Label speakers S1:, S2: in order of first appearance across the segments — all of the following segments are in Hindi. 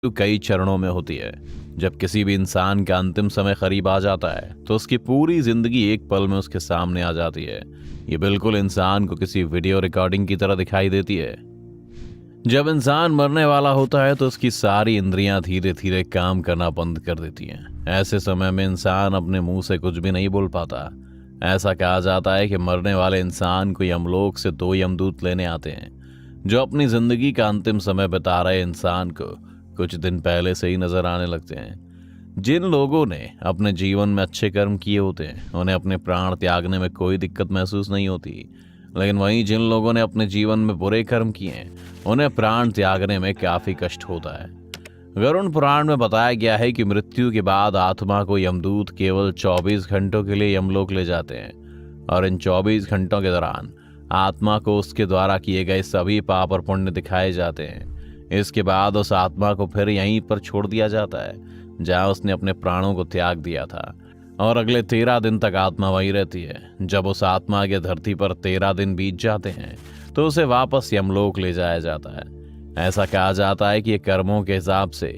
S1: तो कई चरणों में होती है। जब किसी भी इंसान का अंतिम समय करीब आ जाता है तो उसकी पूरी जिंदगी एक पल में उसके सामने आ जाती है। ये बिल्कुल इंसान को किसी वीडियो रिकॉर्डिंग की तरह दिखाई देती है। जब इंसान मरने वाला होता है तो उसकी सारी इंद्रियां धीरे धीरे काम करना बंद कर देती हैं। ऐसे समय में इंसान अपने मुंह से कुछ भी नहीं बोल पाता। ऐसा कहा जाता है कि मरने वाले इंसान को यमलोक से 2 यमदूत लेने आते हैं, जो अपनी जिंदगी का अंतिम समय बिता रहे इंसान को कुछ दिन पहले से ही नजर आने लगते हैं। जिन लोगों ने अपने जीवन में अच्छे कर्म किए होते हैं उन्हें अपने प्राण त्यागने में कोई दिक्कत महसूस नहीं होती, लेकिन वहीं जिन लोगों ने अपने जीवन में बुरे कर्म किए हैं उन्हें प्राण त्यागने में काफी कष्ट होता है। गरुड़ पुराण में बताया गया है कि मृत्यु के बाद आत्मा को यमदूत केवल 24 घंटों के लिए यमलोक ले जाते हैं और इन 24 घंटों के दौरान आत्मा को उसके द्वारा किए गए सभी पाप और पुण्य दिखाए जाते हैं। इसके बाद उस आत्मा को फिर यहीं पर छोड़ दिया जाता है जहां उसने अपने प्राणों को त्याग दिया था, और अगले 13 दिन तक आत्मा वहीं रहती है। जब उस आत्मा के धरती पर 13 दिन बीत जाते हैं तो उसे वापस यमलोक ले जाया जाता है। ऐसा कहा जाता है कि ये कर्मों के हिसाब से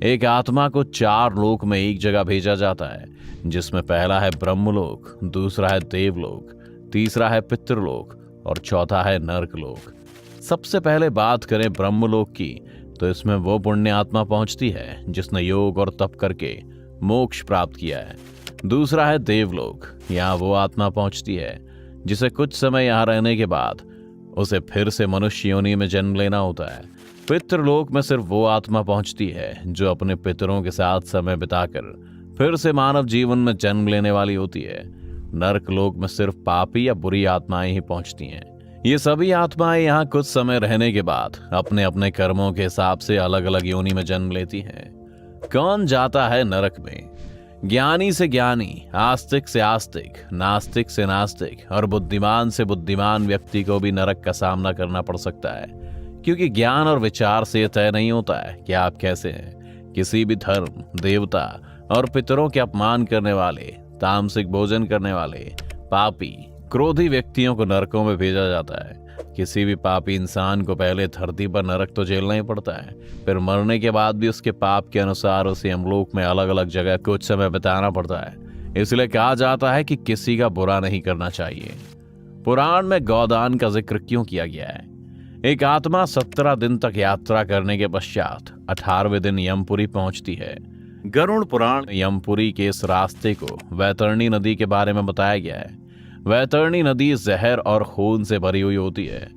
S1: एक आत्मा को 4 लोक में एक जगह भेजा जाता है, जिसमें पहला है ब्रह्मलोक, दूसरा है देवलोक, तीसरा है पितृलोक और चौथा है नरकलोक। सबसे पहले बात करें ब्रह्मलोक की तो इसमें वो पुण्य आत्मा पहुंचती है जिसने योग और तप करके मोक्ष प्राप्त किया है। दूसरा है देवलोक, यहाँ वो आत्मा पहुंचती है जिसे कुछ समय यहाँ रहने के बाद उसे फिर से मनुष्य योनि में जन्म लेना होता है। पितृलोक में सिर्फ वो आत्मा पहुंचती है जो अपने पितरों के साथ समय बिताकर फिर से मानव जीवन में जन्म लेने वाली होती है। नरकलोक में सिर्फ पापी या बुरी आत्माएं ही पहुंचती हैं। ये सभी आत्माएं यहाँ कुछ समय रहने के बाद अपने अपने कर्मों के हिसाब से अलग अलग योनि में जन्म लेती हैं। कौन जाता है नरक में? ज्ञानी से ज्ञानी, आस्तिक से आस्तिक, नास्तिक से नास्तिक और बुद्धिमान से बुद्धिमान व्यक्ति को भी नरक का सामना करना पड़ सकता है, क्योंकि ज्ञान और विचार से तय नहीं होता है कि आप कैसे हैं। किसी भी धर्म, देवता और पितरों के अपमान करने वाले, तामसिक भोजन करने वाले, पापी, क्रोधी व्यक्तियों को नरकों में भेजा जाता है। किसी भी पापी इंसान को पहले धरती पर नरक तो झेलना ही पड़ता है, फिर मरने के बाद भी उसके पाप के अनुसार उसे यमलोक में अलग अलग जगह कुछ समय बिताना पड़ता है। इसलिए कहा जाता है कि किसी का बुरा नहीं करना चाहिए। पुराण में गौदान का जिक्र क्यों किया गया है? एक आत्मा 17 दिन तक यात्रा करने के पश्चात 18वें दिन यमपुरी पहुंचती है। गरुड़ पुराण यमपुरी के इस रास्ते को वैतरणी नदी के बारे में बताया गया है। वैतरणी नदी जहर और खून से भरी हुई होती है।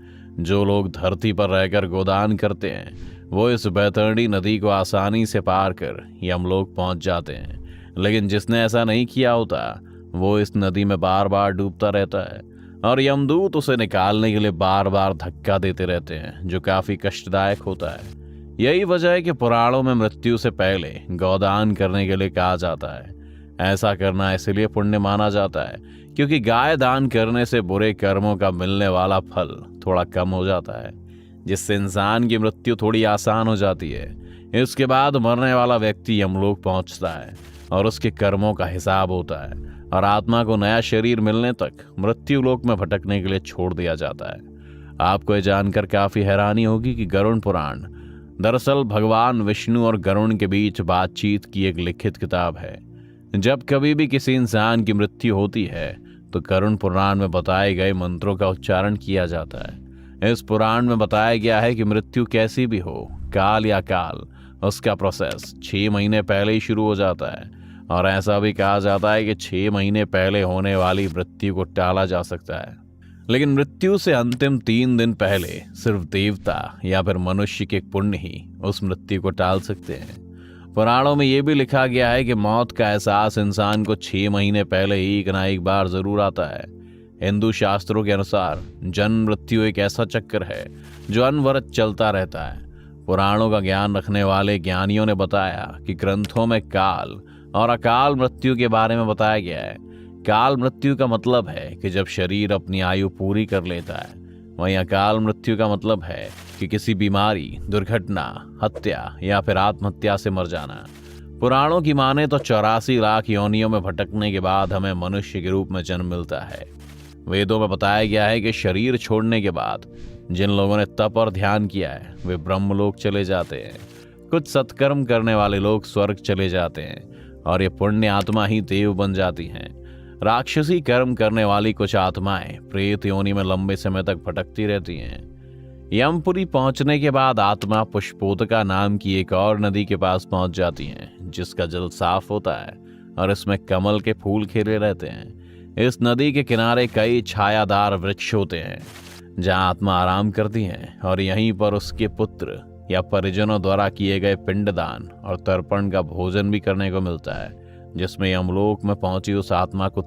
S1: जो लोग धरती पर रहकर गोदान करते हैं वो इस वैतरणी नदी को आसानी से पार कर यमलोक पहुंच जाते हैं, लेकिन जिसने ऐसा नहीं किया होता वो इस नदी में बार बार डूबता रहता है और यमदूत उसे निकालने के लिए बार बार धक्का देते रहते हैं, जो काफी कष्टदायक होता है। यही वजह है कि पुराणों में मृत्यु से पहले गौदान करने के लिए कहा जाता है। ऐसा करना इसलिए पुण्य माना जाता है क्योंकि गाय दान करने से बुरे कर्मों का मिलने वाला फल थोड़ा कम हो जाता है, जिससे इंसान की मृत्यु थोड़ी आसान हो जाती है। इसके बाद मरने वाला व्यक्ति यमलोक पहुंचता है और उसके कर्मों का हिसाब होता है और आत्मा को नया शरीर मिलने तक मृत्यु लोक में भटकने के लिए छोड़ दिया जाता है। आपको यह जानकर काफी हैरानी होगी कि गरुड़ पुराण दरअसल भगवान विष्णु और गरुड़ के बीच बातचीत की एक लिखित किताब है। जब कभी भी किसी इंसान की मृत्यु होती है तो गरुड़ पुराण में बताए गए मंत्रों का उच्चारण किया जाता है। इस पुराण में बताया गया है कि मृत्यु कैसी भी हो, काल या काल, उसका प्रोसेस 6 महीने पहले ही शुरू हो जाता है, और ऐसा भी कहा जाता है कि 6 महीने पहले होने वाली मृत्यु को टाला जा सकता है, लेकिन मृत्यु से अंतिम 3 दिन पहले सिर्फ देवता या फिर मनुष्य के पुण्य ही उस मृत्यु को टाल सकते हैं। पुराणों में यह भी लिखा गया है कि मौत का एहसास इंसान को 6 महीने पहले ही एक ना एक बार जरूर आता है। हिंदू शास्त्रों के अनुसार जन्म मृत्यु एक ऐसा चक्कर है जो अनवरत चलता रहता है। पुराणों का ज्ञान रखने वाले ज्ञानियों ने बताया कि ग्रंथों में काल और अकाल मृत्यु के बारे में बताया गया है। काल मृत्यु का मतलब है कि जब शरीर अपनी आयु पूरी कर लेता है, वहीं अकाल मृत्यु का मतलब है कि किसी बीमारी, दुर्घटना, हत्या या फिर आत्महत्या से मर जाना। पुराणों की माने तो 84 लाख योनियों में भटकने के बाद हमें मनुष्य के रूप में जन्म मिलता है। वेदों में बताया गया है कि शरीर छोड़ने के बाद जिन लोगों ने तप और ध्यान किया है वे ब्रह्मलोक चले जाते हैं। कुछ सत्कर्म करने वाले लोग स्वर्ग चले जाते हैं और ये पुण्य आत्मा ही देव बन जाती हैं। राक्षसी कर्म करने वाली कुछ आत्माएं प्रेत योनि में लंबे समय तक भटकती रहती हैं। यमपुरी पहुंचने के बाद आत्मा पुष्पोदका नाम की एक और नदी के पास पहुंच जाती हैं, जिसका जल साफ होता है और इसमें कमल के फूल खिले रहते हैं। इस नदी के किनारे कई छायादार वृक्ष होते हैं जहां आत्मा आराम करती है और यहीं पर उसके पुत्र या परिजनों द्वारा किए गए पिंडदान और तर्पण का भोजन भी करने को मिलता है, जिसमें यमलोक में पहुंची उस आत्मा को